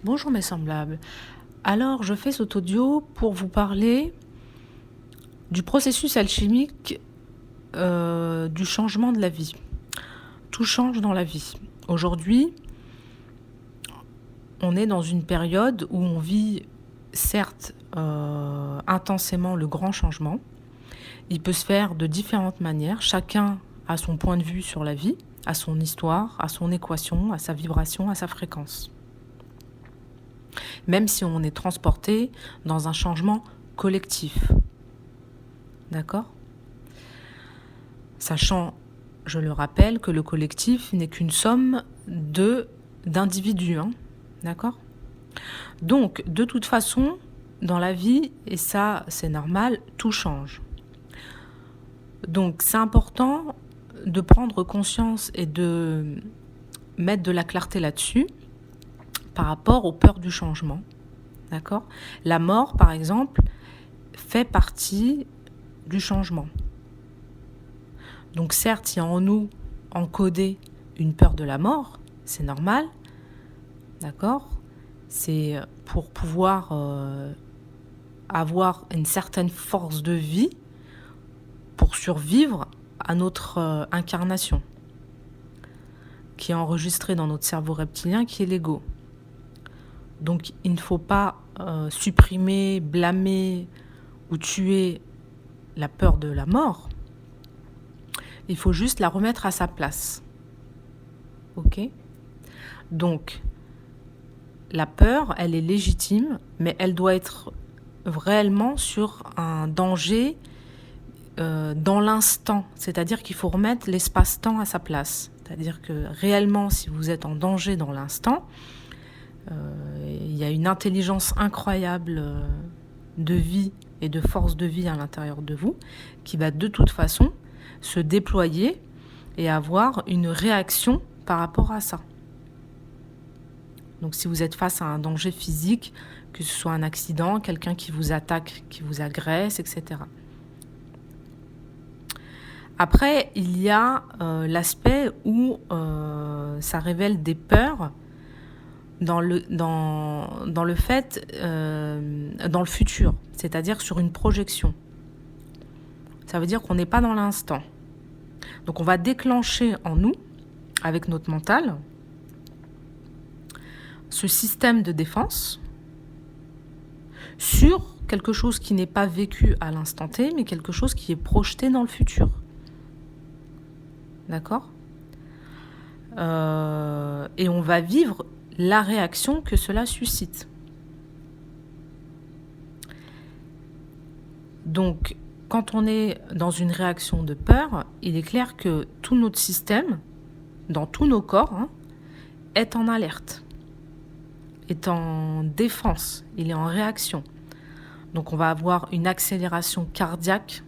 Bonjour mes semblables. Alors, je fais cet audio pour vous parler du processus alchimique du changement de la vie. Tout change dans la vie. Aujourd'hui, on est dans une période où on vit certes intensément le grand changement. Il peut se faire de différentes manières. Chacun a son point de vue sur la vie, a son histoire, a son équation, a sa vibration, a sa fréquence. Même si on est transporté dans un changement collectif. D'accord ? Sachant, je le rappelle, que le collectif n'est qu'une somme d'individus. D'accord ? Donc, de toute façon, dans la vie, et ça c'est normal, tout change. Donc, c'est important de prendre conscience et de mettre de la clarté là-dessus par rapport aux peurs du changement. D'accord ? La mort, par exemple, fait partie du changement. Donc certes, il y a en nous encodé une peur de la mort, c'est normal, d'accord ? C'est pour pouvoir avoir une certaine force de vie pour survivre à notre incarnation, qui est enregistrée dans notre cerveau reptilien, qui est l'ego. Donc il ne faut pas supprimer, blâmer ou tuer la peur de la mort. Il faut juste la remettre à sa place. Ok ? Donc, la peur, elle est légitime, mais elle doit être réellement sur un danger dans l'instant. C'est-à-dire qu'il faut remettre l'espace-temps à sa place. C'est-à-dire que réellement, si vous êtes en danger dans l'instant, il y a une intelligence incroyable de vie et de force de vie à l'intérieur de vous qui va de toute façon se déployer et avoir une réaction par rapport à ça. Donc si vous êtes face à un danger physique, que ce soit un accident, quelqu'un qui vous attaque, qui vous agresse, etc. Après, il y a l'aspect où ça révèle des peurs dans le fait, dans le futur, c'est-à-dire sur une projection. Ça veut dire qu'on n'est pas dans l'instant. Donc on va déclencher en nous, avec notre mental, ce système de défense sur quelque chose qui n'est pas vécu à l'instant T, mais quelque chose qui est projeté dans le futur. D'accord ? Et on va vivre la réaction que cela suscite. Donc, quand on est dans une réaction de peur, il est clair que tout notre système, dans tous nos corps, est en alerte, est en défense, il est en réaction. Donc on va avoir une accélération cardiaque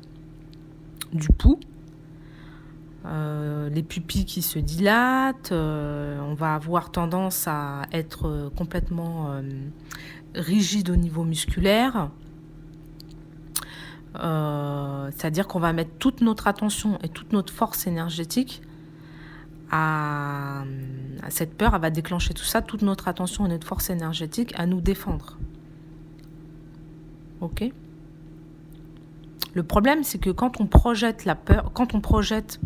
du pouls, les pupilles qui se dilatent, on va avoir tendance à être complètement rigide au niveau musculaire. C'est-à-dire qu'on va mettre toute notre attention et toute notre force énergétique à cette peur. Elle va déclencher tout ça, toute notre attention et notre force énergétique à nous défendre. Ok ? Le problème, c'est que quand on projette la peur, quand on projette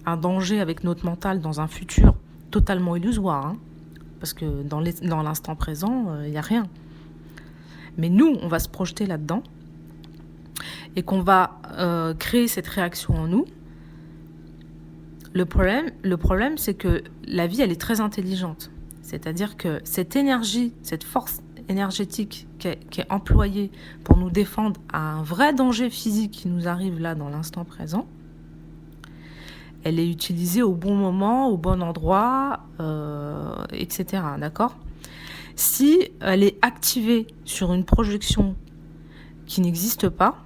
un danger avec notre mental dans un futur totalement illusoire, parce que dans l'instant présent, il n'y a rien. Mais nous, on va se projeter là-dedans et qu'on va créer cette réaction en nous. Le problème, c'est que la vie, elle est très intelligente. C'est-à-dire que cette énergie, cette force énergétique qui est employée pour nous défendre à un vrai danger physique qui nous arrive là dans l'instant présent, elle est utilisée au bon moment, au bon endroit, etc. D'accord ? Si elle est activée sur une projection qui n'existe pas,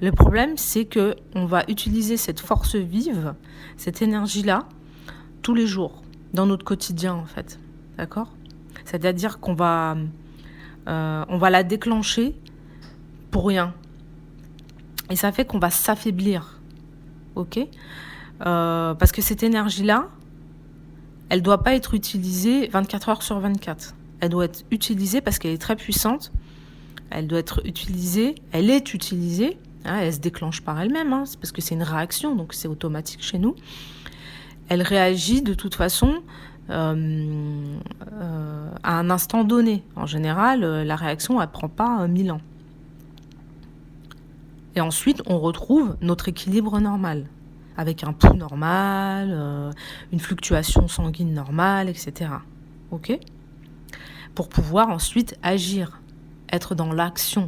le problème, c'est qu'on va utiliser cette force vive, cette énergie-là, tous les jours, dans notre quotidien, en fait. D'accord ? C'est-à-dire qu'on va la déclencher pour rien. Et ça fait qu'on va s'affaiblir. Ok ? Parce que cette énergie-là, elle ne doit pas être utilisée 24 heures sur 24. elle doit être utilisée parce qu'elle est très puissante. Elle doit être utilisée, elle est utilisée, hein, elle se déclenche par elle-même, hein, c'est parce que c'est une réaction, donc c'est automatique chez nous. Elle réagit de toute façon à un instant donné. En général, la réaction, elle ne prend pas 1000 ans. Et ensuite, on retrouve notre équilibre normal, avec un pouls normal, une fluctuation sanguine normale, etc. Ok ? Pour pouvoir ensuite agir, être dans l'action,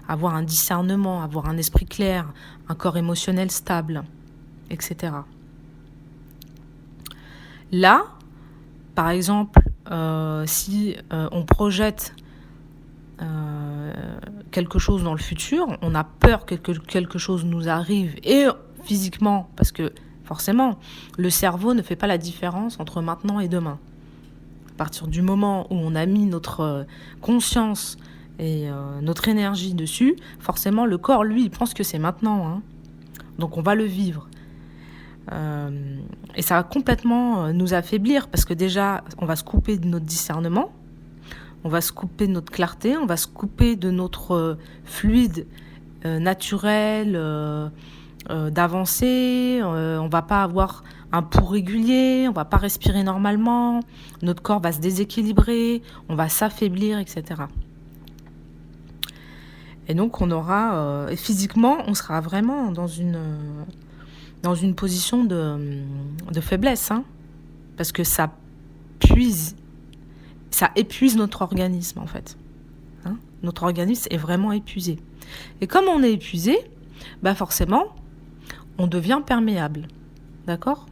avoir un discernement, avoir un esprit clair, un corps émotionnel stable, etc. Là, par exemple, si on projette quelque chose dans le futur, on a peur que quelque chose nous arrive, et physiquement, parce que forcément, le cerveau ne fait pas la différence entre maintenant et demain. À partir du moment où on a mis notre conscience et notre énergie dessus, forcément, le corps, lui, il pense que c'est maintenant. Hein. Donc, on va le vivre. Et ça va complètement nous affaiblir, parce que déjà, on va se couper de notre discernement, on va se couper de notre clarté, on va se couper de notre fluide naturel d'avancée, on va pas avoir un pouls régulier, on va pas respirer normalement, notre corps va se déséquilibrer, on va s'affaiblir, etc. Et donc on aura, physiquement, on sera vraiment dans une position de faiblesse, hein, parce que ça épuise notre organisme en fait. Hein, notre organisme est vraiment épuisé. Et comme on est épuisé, bah forcément, on devient perméable. D'accord ?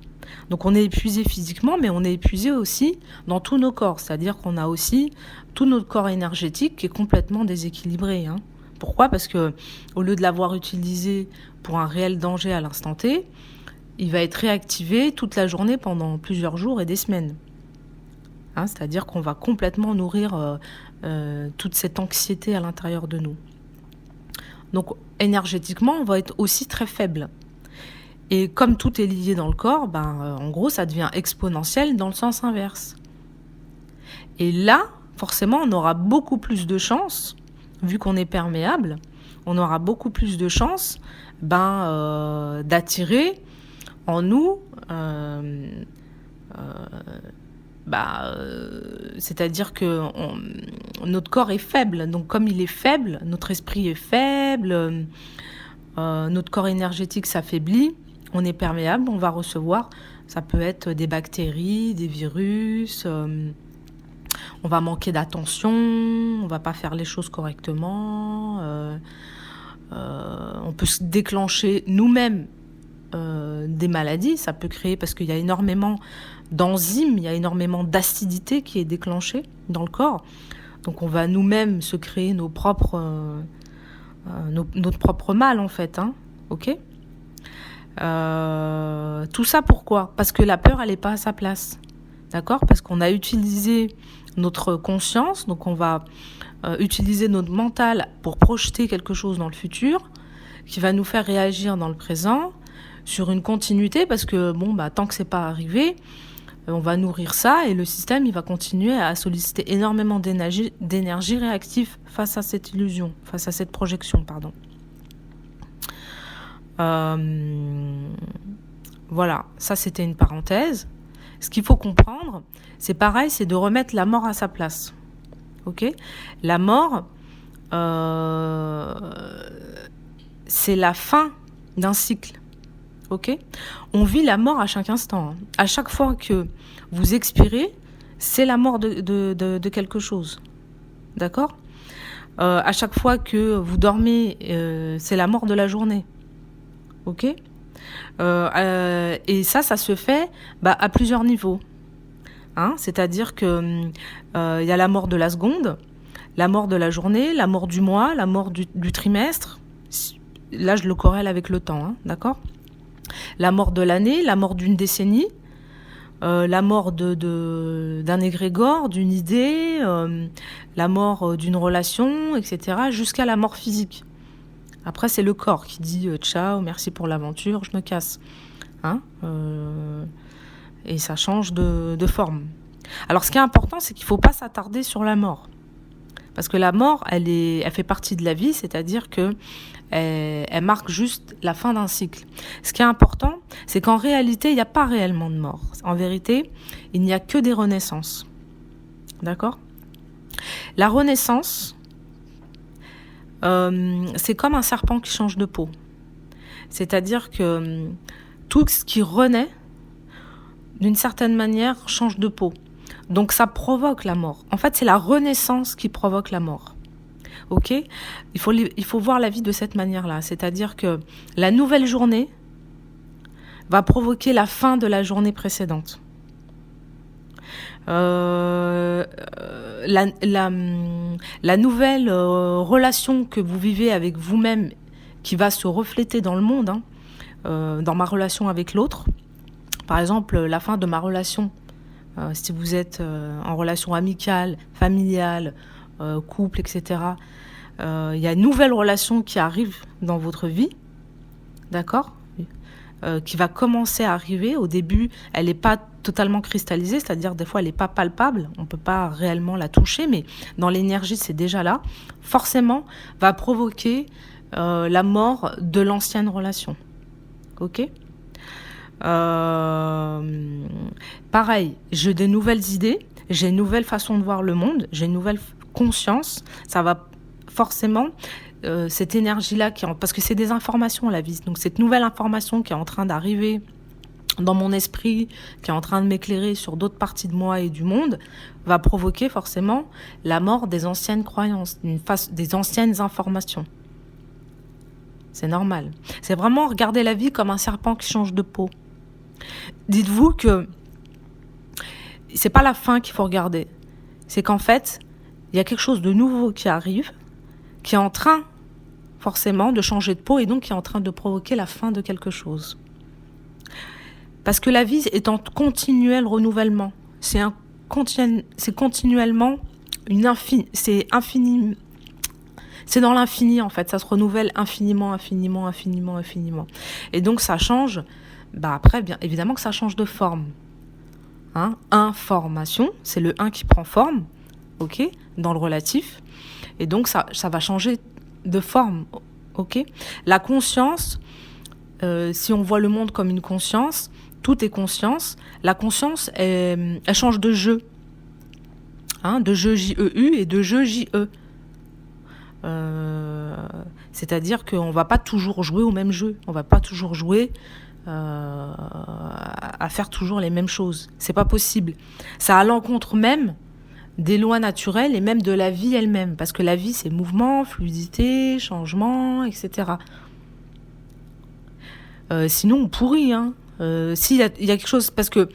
Donc on est épuisé physiquement, mais on est épuisé aussi dans tous nos corps. C'est-à-dire qu'on a aussi tout notre corps énergétique qui est complètement déséquilibré. Hein. Pourquoi ? Parce que au lieu de l'avoir utilisé pour un réel danger à l'instant T, il va être réactivé toute la journée pendant plusieurs jours et des semaines. Hein, c'est-à-dire qu'on va complètement nourrir toute cette anxiété à l'intérieur de nous. Donc énergétiquement, on va être aussi très faible. Et comme tout est lié dans le corps, en gros, ça devient exponentiel dans le sens inverse. Et là, forcément, on aura beaucoup plus de chances, vu qu'on est perméable, on aura beaucoup plus de chances d'attirer en nous, c'est-à-dire que notre corps est faible. Donc comme il est faible, notre esprit est faible, notre corps énergétique s'affaiblit, on est perméable, on va recevoir, ça peut être des bactéries, des virus, on va manquer d'attention, on va pas faire les choses correctement, on peut se déclencher nous-mêmes des maladies, ça peut créer, parce qu'il y a énormément d'enzymes, il y a énormément d'acidité qui est déclenchée dans le corps, donc on va nous-mêmes se créer notre propre mal en fait, hein, ok ? Tout ça pourquoi ? Parce que la peur, elle n'est pas à sa place. D'accord ? Parce qu'on a utilisé notre conscience, donc on va utiliser notre mental pour projeter quelque chose dans le futur qui va nous faire réagir dans le présent sur une continuité, parce que tant que c'est pas arrivé, on va nourrir ça et le système il va continuer à solliciter énormément d'énergie réactive face à cette illusion, face à cette projection, pardon. Voilà, ça c'était une parenthèse. Ce qu'il faut comprendre, c'est pareil, c'est de remettre la mort à sa place. Ok ? La mort, c'est la fin d'un cycle. Ok ? On vit la mort à chaque instant. Hein. À chaque fois que vous expirez, c'est la mort de quelque chose. D'accord ? À chaque fois que vous dormez, c'est la mort de la journée. Ok ? Et ça se fait à plusieurs niveaux. Hein, c'est-à-dire que y a la mort de la seconde, la mort de la journée, la mort du mois, la mort du trimestre. Là, je le corrèle avec le temps, hein, d'accord ? La mort de l'année, la mort d'une décennie, la mort d'un égrégore, d'une idée, la mort d'une relation, etc., jusqu'à la mort physique. Après, c'est le corps qui dit ciao, merci pour l'aventure, je me casse. Hein, et ça change de forme. Alors, ce qui est important, c'est qu'il ne faut pas s'attarder sur la mort. Parce que la mort, elle fait partie de la vie, c'est-à-dire que elle marque juste la fin d'un cycle. Ce qui est important, c'est qu'en réalité, il n'y a pas réellement de mort. En vérité, il n'y a que des renaissances. D'accord ? La renaissance, c'est comme un serpent qui change de peau. C'est-à-dire que tout ce qui renaît, d'une certaine manière, change de peau. Donc ça provoque la mort. En fait, c'est la renaissance qui provoque la mort. Ok ? Il faut voir la vie de cette manière-là. C'est-à-dire que la nouvelle journée va provoquer la fin de la journée précédente. La nouvelle relation que vous vivez avec vous-même, qui va se refléter dans le monde, dans ma relation avec l'autre. Par exemple, la fin de ma relation, si vous êtes en relation amicale, familiale, couple, etc. Il y a une nouvelle relation qui arrive dans votre vie, d'accord ? Qui va commencer à arriver. Au début, elle n'est pas totalement cristallisée, c'est-à-dire des fois elle n'est pas palpable, on ne peut pas réellement la toucher, mais dans l'énergie c'est déjà là, forcément va provoquer la mort de l'ancienne relation. Ok ? Pareil, j'ai des nouvelles idées, j'ai une nouvelle façon de voir le monde, j'ai une nouvelle conscience, ça va forcément... cette énergie-là, parce que c'est des informations la vie, donc cette nouvelle information qui est en train d'arriver dans mon esprit, qui est en train de m'éclairer sur d'autres parties de moi et du monde, va provoquer forcément la mort des anciennes croyances, des anciennes informations. C'est normal. C'est vraiment regarder la vie comme un serpent qui change de peau. Dites-vous que c'est pas la fin qu'il faut regarder. C'est qu'en fait, il y a quelque chose de nouveau qui arrive, qui est en train forcément de changer de peau et donc qui est en train de provoquer la fin de quelque chose. Parce que la vie est en continuel renouvellement. C'est continuellement c'est infini. C'est dans l'infini en fait, ça se renouvelle infiniment. Et donc ça change, après bien évidemment que ça change de forme. Information, c'est le 1 qui prend forme, ok, dans le relatif. Et donc ça va changer de forme, ok. La conscience, si on voit le monde comme une conscience, tout est conscience. La conscience, elle change de jeu. De jeu J-E-U et de jeu J-E. C'est-à-dire qu'on ne va pas toujours jouer au même jeu. On ne va pas toujours jouer à faire toujours les mêmes choses. C'est pas possible. Ça a l'encontre même des lois naturelles et même de la vie elle-même. Parce que la vie, c'est mouvement, fluidité, changement, etc. Sinon, on pourrit, s'il y a quelque chose, parce que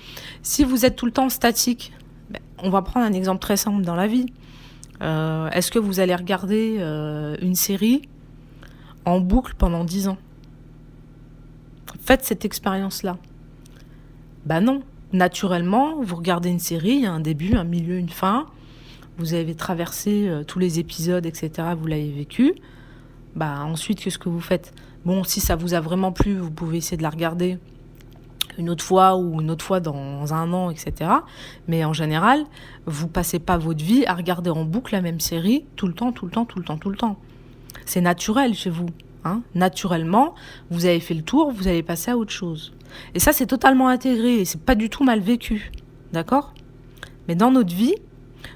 si vous êtes tout le temps statique, on va prendre un exemple très simple dans la vie. Est-ce que vous allez regarder une série en boucle pendant 10 ans ? Faites cette expérience-là. Non. Naturellement, vous regardez une série, il y a un début, un milieu, une fin. Vous avez traversé tous les épisodes, etc. Vous l'avez vécu. Ensuite, qu'est-ce que vous faites ? Bon, si ça vous a vraiment plu, vous pouvez essayer de la regarder une autre fois ou une autre fois dans un an, etc. Mais en général, vous passez pas votre vie à regarder en boucle la même série tout le temps. C'est naturel chez vous. Naturellement, vous avez fait le tour, vous allez passer à autre chose. Et ça, c'est totalement intégré et c'est pas du tout mal vécu. D'accord ? Mais dans notre vie,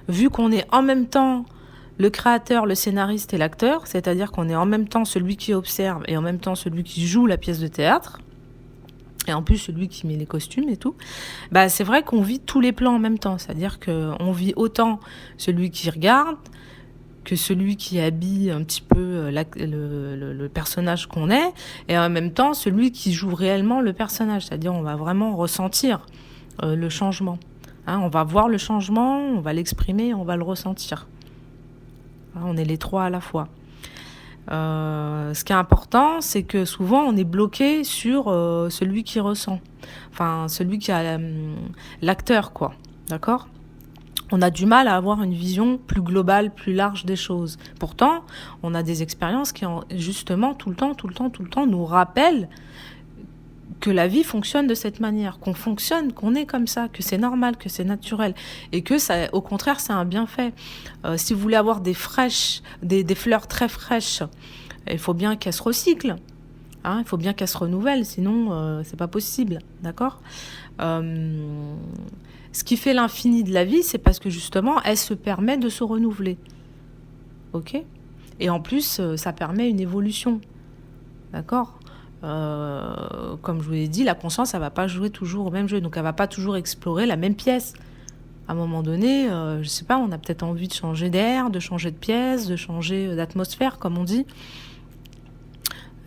vu qu'on est en même temps le créateur, le scénariste et l'acteur, c'est-à-dire qu'on est en même temps celui qui observe et en même temps celui qui joue la pièce de théâtre, et en plus celui qui met les costumes et tout, c'est vrai qu'on vit tous les plans en même temps. C'est-à-dire qu'on vit autant celui qui regarde que celui qui habille un petit peu le personnage qu'on est, et en même temps celui qui joue réellement le personnage. C'est-à-dire on va vraiment ressentir le changement. On va voir le changement, on va l'exprimer, on va le ressentir. On est les trois à la fois. Ce qui est important, c'est que souvent on est bloqué sur celui qui ressent. Enfin, celui qui a l'acteur, quoi. D'accord ? On a du mal à avoir une vision plus globale, plus large des choses. Pourtant, on a des expériences qui, justement, tout le temps, nous rappellent que la vie fonctionne de cette manière, qu'on fonctionne, qu'on est comme ça, que c'est normal, que c'est naturel, et que ça, au contraire, c'est un bienfait. Si vous voulez avoir des fleurs très fraîches, il faut bien qu'elles se recyclent. Hein, il faut bien qu'elles se renouvellent, sinon c'est pas possible, d'accord. Ce qui fait l'infini de la vie, c'est parce que justement, elle se permet de se renouveler, ok. Et en plus, ça permet une évolution, d'accord. Comme je vous l'ai dit, la conscience, elle va pas jouer toujours au même jeu, donc elle va pas toujours explorer la même pièce. À un moment donné, je sais pas, on a peut-être envie de changer d'air, de changer de pièce, de changer d'atmosphère, comme on dit.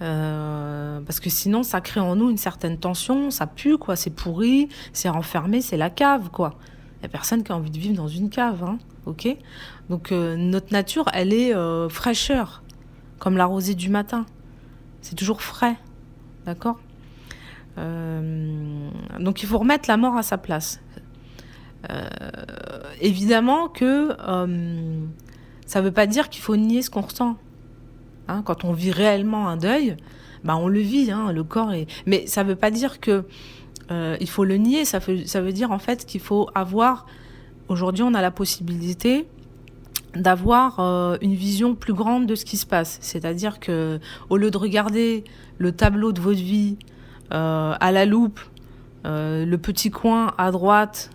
Parce que sinon ça crée en nous une certaine tension, ça pue quoi, c'est pourri, c'est renfermé, c'est la cave quoi. Il n'y a personne qui a envie de vivre dans une cave, hein, ok. Donc notre nature, elle est fraîcheur, comme la rosée du matin, c'est toujours frais, d'accord. Donc il faut remettre la mort à sa place. Évidemment que ça ne veut pas dire qu'il faut nier ce qu'on ressent. Hein, quand on vit réellement un deuil, bah on le vit, hein, le corps est... Mais ça ne veut pas dire que il faut le nier, ça veut dire en fait qu'il faut avoir... Aujourd'hui, on a la possibilité d'avoir une vision plus grande de ce qui se passe. C'est-à-dire que au lieu de regarder le tableau de votre vie à la loupe, le petit coin à droite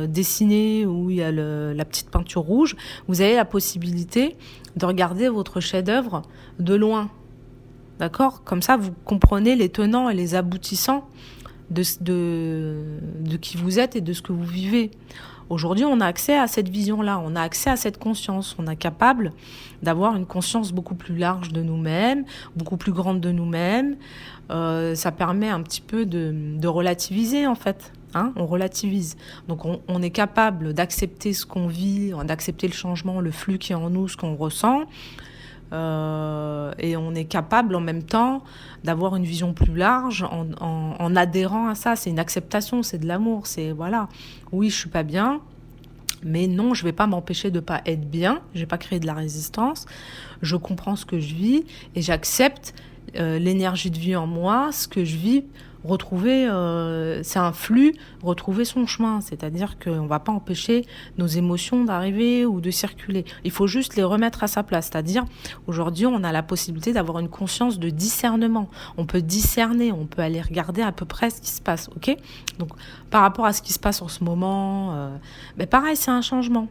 dessiné où il y a la petite peinture rouge, vous avez la possibilité de regarder votre chef-d'œuvre de loin. D'accord ? Comme ça, vous comprenez les tenants et les aboutissants de qui vous êtes et de ce que vous vivez. Aujourd'hui, on a accès à cette vision-là, on a accès à cette conscience. On est capable d'avoir une conscience beaucoup plus large de nous-mêmes, beaucoup plus grande de nous-mêmes. Ça permet un petit peu de relativiser, en fait. Hein, on relativise. Donc, on est capable d'accepter ce qu'on vit, d'accepter le changement, le flux qui est en nous, ce qu'on ressent. Et on est capable en même temps d'avoir une vision plus large en adhérant à ça. C'est une acceptation, c'est de l'amour, c'est voilà, oui je suis pas bien, mais non, je vais pas m'empêcher de pas être bien, je vais pas créer de la résistance, je comprends ce que je vis et j'accepte l'énergie de vie en moi, ce que je vis. Retrouver, c'est un flux, retrouver son chemin, c'est-à-dire qu'on ne va pas empêcher nos émotions d'arriver ou de circuler. Il faut juste les remettre à sa place, c'est-à-dire aujourd'hui on a la possibilité d'avoir une conscience de discernement. On peut discerner, on peut aller regarder à peu près ce qui se passe, ok ? Donc par rapport à ce qui se passe en ce moment, pareil, c'est un changement,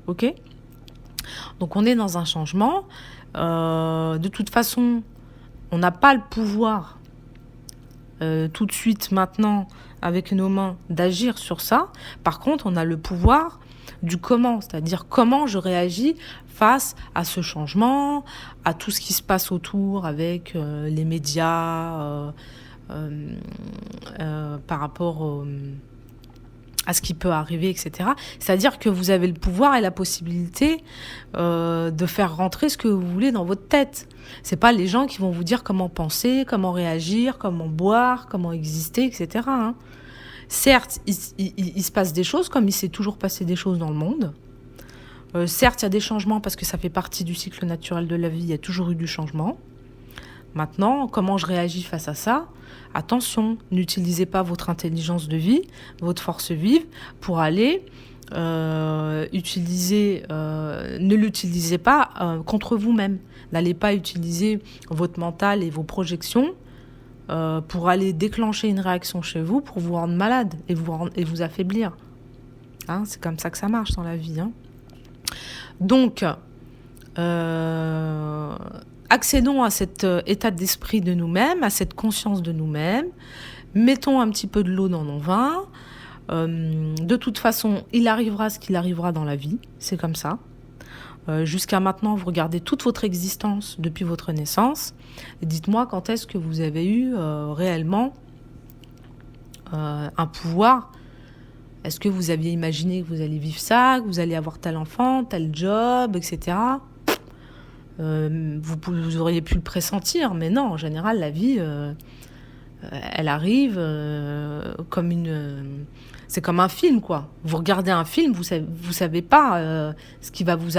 ok ? Donc on est dans un changement. De toute façon, on n'a pas le pouvoir tout de suite, maintenant, avec nos mains, d'agir sur ça. Par contre, on a le pouvoir du comment, c'est-à-dire comment je réagis face à ce changement, à tout ce qui se passe autour avec les médias, par rapport à ce qui peut arriver, etc. C'est-à-dire que vous avez le pouvoir et la possibilité de faire rentrer ce que vous voulez dans votre tête. C'est pas les gens qui vont vous dire comment penser, comment réagir, comment boire, comment exister, etc. Hein. Certes, il se passe des choses comme il s'est toujours passé des choses dans le monde. Certes, il y a des changements parce que ça fait partie du cycle naturel de la vie, il y a toujours eu du changement. Maintenant, comment je réagis face à ça ? Attention, n'utilisez pas votre intelligence de vie, votre force vive pour aller ne l'utilisez pas contre vous-même. N'allez pas utiliser votre mental et vos projections pour aller déclencher une réaction chez vous pour vous rendre malade et vous affaiblir. Hein, c'est comme ça que ça marche dans la vie. Hein. Donc, accédons à cet état d'esprit de nous-mêmes, à cette conscience de nous-mêmes. Mettons un petit peu de l'eau dans nos vins. De toute façon, il arrivera ce qu'il arrivera dans la vie. C'est comme ça. Jusqu'à maintenant, vous regardez toute votre existence depuis votre naissance. Et dites-moi quand est-ce que vous avez eu réellement un pouvoir. Est-ce que vous aviez imaginé que vous alliez vivre ça, que vous alliez avoir tel enfant, tel job, etc. Vous auriez pu le pressentir, mais non, en général, la vie, elle arrive comme c'est comme un film, quoi. Vous regardez un film, vous savez pas ce qui va vous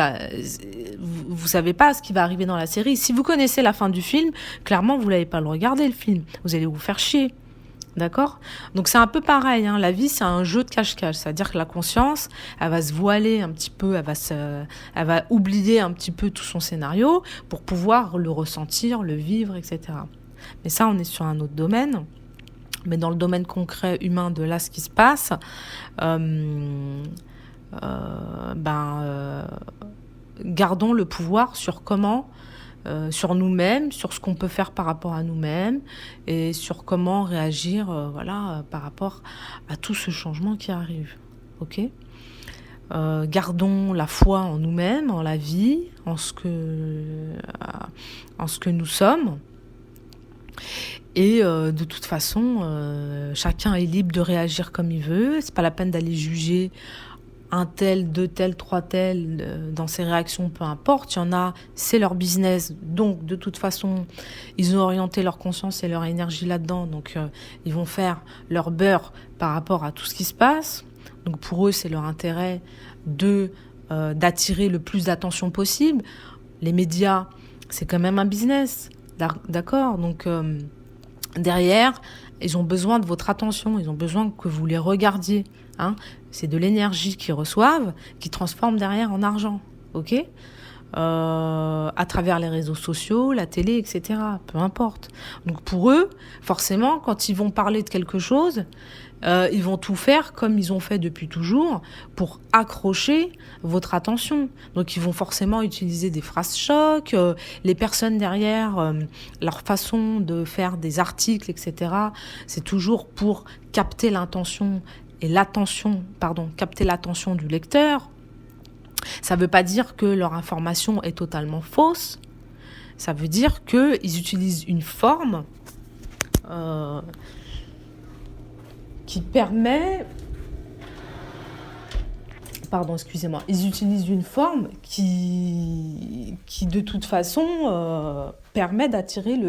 savez pas ce qui va arriver dans la série. Si vous connaissez la fin du film, clairement, vous n'allez pas le regarder, le film. Vous allez vous faire chier. D'accord? Donc c'est un peu pareil, hein. La vie, c'est un jeu de cache-cache. C'est-à-dire que la conscience, elle va se voiler un petit peu, elle va oublier un petit peu tout son scénario pour pouvoir le ressentir, le vivre, etc. Mais ça, on est sur un autre domaine. Mais dans le domaine concret humain de là, ce qui se passe, euh, ben, gardons le pouvoir sur comment sur nous-mêmes, sur ce qu'on peut faire par rapport à nous-mêmes et sur comment réagir par rapport à tout ce changement qui arrive. Ok. Gardons la foi en nous-mêmes, en la vie, en ce que nous sommes. Et de toute façon, chacun est libre de réagir comme il veut. C'est pas la peine d'aller juger un tel, deux tels, trois tels dans ses réactions, peu importe. Il y en a, c'est leur business. Donc, de toute façon, ils ont orienté leur conscience et leur énergie là-dedans. Donc, ils vont faire leur beurre par rapport à tout ce qui se passe. Donc, pour eux, c'est leur intérêt d'attirer le plus d'attention possible. Les médias, c'est quand même un business. D'accord? Donc, derrière, ils ont besoin de votre attention. Ils ont besoin que vous les regardiez. Hein, c'est de l'énergie qu'ils reçoivent, qui transforment derrière en argent, ok, à travers les réseaux sociaux, la télé, etc. Peu importe. Donc pour eux, forcément, quand ils vont parler de quelque chose, ils vont tout faire comme ils ont fait depuis toujours pour accrocher votre attention. Donc ils vont forcément utiliser des phrases chocs, les personnes derrière, leur façon de faire des articles, etc. C'est toujours pour capter capter l'attention du lecteur. Ça ne veut pas dire que leur information est totalement fausse. Ça veut dire qu'ils utilisent une forme qui permet... Pardon, excusez-moi. Ils utilisent une forme qui de toute façon, permet d'attirer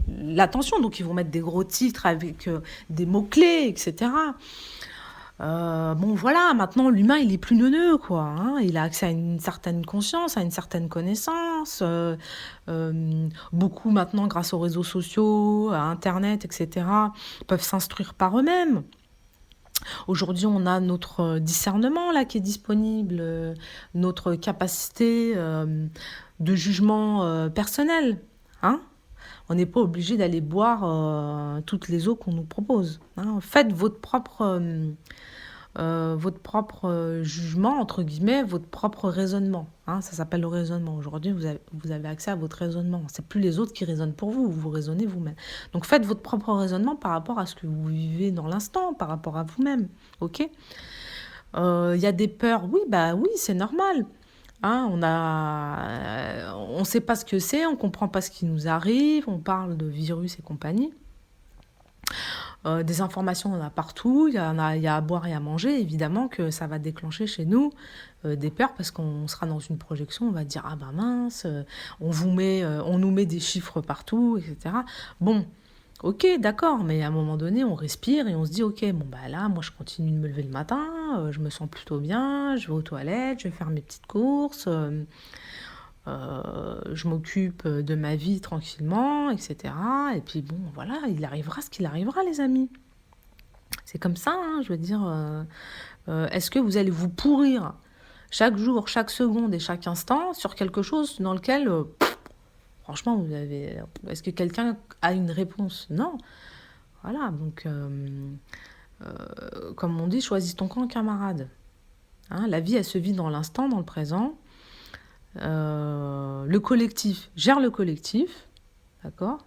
l'attention. Donc, ils vont mettre des gros titres avec des mots-clés, etc. Bon voilà, maintenant l'humain il est plus neuneux quoi, hein. Il a accès à une certaine conscience, à une certaine connaissance. Beaucoup maintenant grâce aux réseaux sociaux, à Internet, etc. peuvent s'instruire par eux-mêmes. Aujourd'hui, on a notre discernement là qui est disponible, notre capacité de jugement personnel, hein. On n'est pas obligé d'aller boire toutes les eaux qu'on nous propose, hein. Faites votre propre jugement, entre guillemets, votre propre raisonnement. Hein, ça s'appelle le raisonnement. Aujourd'hui, vous avez accès à votre raisonnement. C'est plus les autres qui raisonnent pour vous, vous raisonnez vous-même. Donc faites votre propre raisonnement par rapport à ce que vous vivez dans l'instant, par rapport à vous-même. Ok. Y a des peurs, oui, c'est normal. Hein, on sait pas ce que c'est, on comprend pas ce qui nous arrive, on parle de virus et compagnie. Des informations, on en a partout, il y a à boire et à manger, évidemment que ça va déclencher chez nous des peurs parce qu'on sera dans une projection, on va dire ah ben mince, on nous met des chiffres partout, etc. Bon, ok, d'accord, mais à un moment donné, on respire et on se dit ok, bon bah là, moi je continue de me lever le matin, je me sens plutôt bien, je vais aux toilettes, je vais faire mes petites courses. Je m'occupe de ma vie tranquillement, etc. Et puis bon, voilà, il arrivera ce qu'il arrivera, les amis. C'est comme ça, hein, je veux dire. Est-ce que vous allez vous pourrir chaque jour, chaque seconde et chaque instant sur quelque chose dans lequel, franchement, est-ce que quelqu'un a une réponse? Non. Voilà, donc, comme on dit, choisis ton camp, camarade. Hein, la vie, elle se vit dans l'instant, dans le présent. Le collectif gère le collectif, d'accord?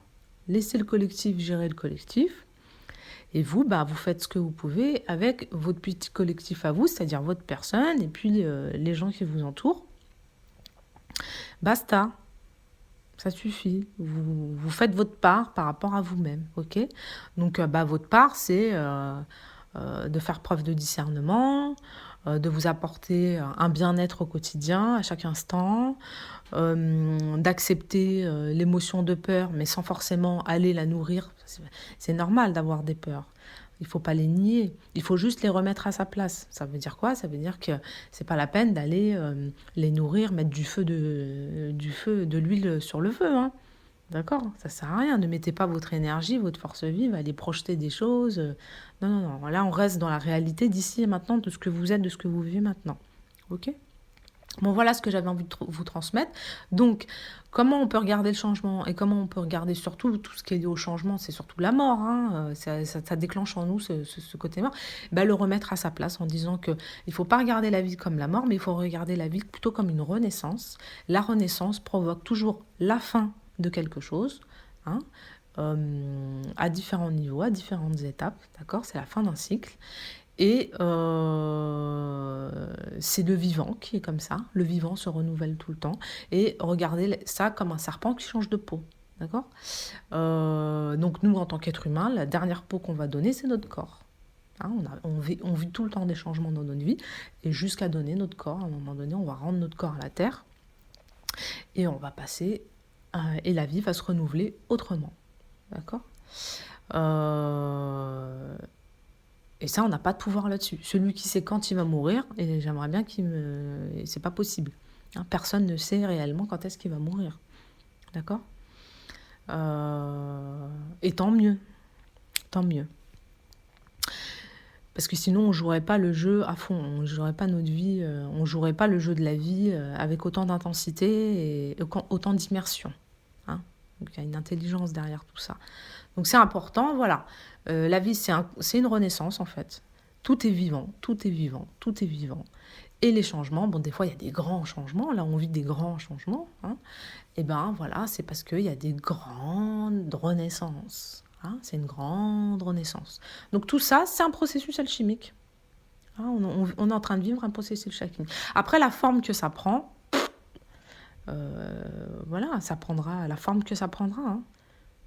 Laissez le collectif gérer le collectif. Et vous, vous faites ce que vous pouvez avec votre petit collectif à vous, c'est-à-dire votre personne et puis les gens qui vous entourent. Basta. Ça suffit. Vous faites votre part par rapport à vous-même, ok? Donc, votre part, c'est de faire preuve de discernement, de vous apporter un bien-être au quotidien, à chaque instant, d'accepter l'émotion de peur, mais sans forcément aller la nourrir. C'est normal d'avoir des peurs. Il ne faut pas les nier. Il faut juste les remettre à sa place. Ça veut dire quoi? Ça veut dire que c'est pas la peine d'aller les nourrir, mettre de l'huile sur le feu, hein. D'accord? Ça sert à rien. Ne mettez pas votre énergie, votre force vive à aller projeter des choses. Non, non, non. Là, on reste dans la réalité d'ici et maintenant, de ce que vous êtes, de ce que vous vivez maintenant. Ok? Bon, voilà ce que j'avais envie de vous transmettre. Donc, comment on peut regarder le changement et comment on peut regarder surtout tout ce qui est lié au changement, c'est surtout la mort, hein, ça déclenche en nous ce côté mort. Ben, le remettre à sa place en disant que il faut pas regarder la vie comme la mort, mais il faut regarder la vie plutôt comme une renaissance. La renaissance provoque toujours la fin de quelque chose, hein, à différents niveaux, à différentes étapes, d'accord? C'est la fin d'un cycle. Et c'est le vivant qui est comme ça. Le vivant se renouvelle tout le temps. Et regardez ça comme un serpent qui change de peau. D'accord? Donc nous, en tant qu'être humain, la dernière peau qu'on va donner, c'est notre corps. Hein, on vit tout le temps des changements dans notre vie. Et jusqu'à donner notre corps, à un moment donné, on va rendre notre corps à la terre. Et on va passer... et la vie va se renouveler autrement. D'accord? Et ça, on n'a pas de pouvoir là-dessus. Celui qui sait quand il va mourir, et j'aimerais bien qu'il me... C'est pas possible. Hein, personne ne sait réellement quand est-ce qu'il va mourir. D'accord? Et tant mieux. Tant mieux. Parce que sinon, on ne jouerait pas le jeu à fond. On ne jouerait pas notre vie. On ne jouerait pas le jeu de la vie avec autant d'intensité et autant d'immersion. Hein? Donc, il y a une intelligence derrière tout ça. Donc, c'est important. Voilà. La vie, c'est une renaissance, en fait. Tout est vivant, tout est vivant, tout est vivant. Et les changements, bon, des fois, il y a des grands changements. Là, on vit des grands changements. Hein. Et ben voilà, c'est parce qu'il y a des grandes renaissances. Hein. C'est une grande renaissance. Donc, tout ça, c'est un processus alchimique. Hein, on est en train de vivre un processus alchimique. Après, la forme que ça prend, voilà, ça prendra la forme que ça prendra. Hein.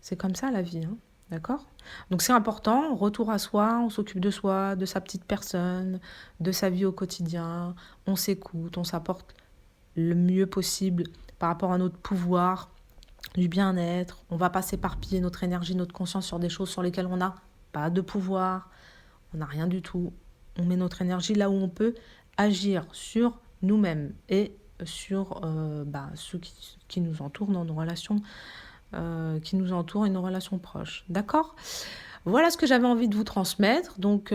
C'est comme ça, la vie. Hein. D'accord? Donc c'est important, retour à soi, on s'occupe de soi, de sa petite personne, de sa vie au quotidien, on s'écoute, on s'apporte le mieux possible par rapport à notre pouvoir, du bien-être, on va pas s'éparpiller notre énergie, notre conscience sur des choses sur lesquelles on n'a pas de pouvoir, on n'a rien du tout. On met notre énergie là où on peut agir sur nous-mêmes et sur ceux qui nous entourent dans nos relations qui nous entourent et nos relations proches. D'accord? Voilà ce que j'avais envie de vous transmettre. Donc,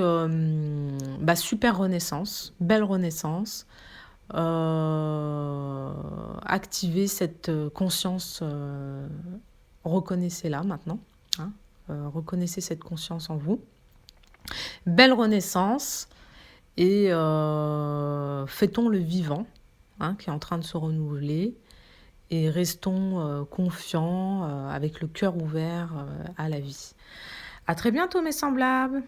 super renaissance, belle renaissance. Activez cette conscience, reconnaissez-la maintenant. Hein, reconnaissez cette conscience en vous. Belle renaissance et fêtons le vivant hein, qui est en train de se renouveler. Et restons confiants, avec le cœur ouvert à la vie. À très bientôt mes semblables.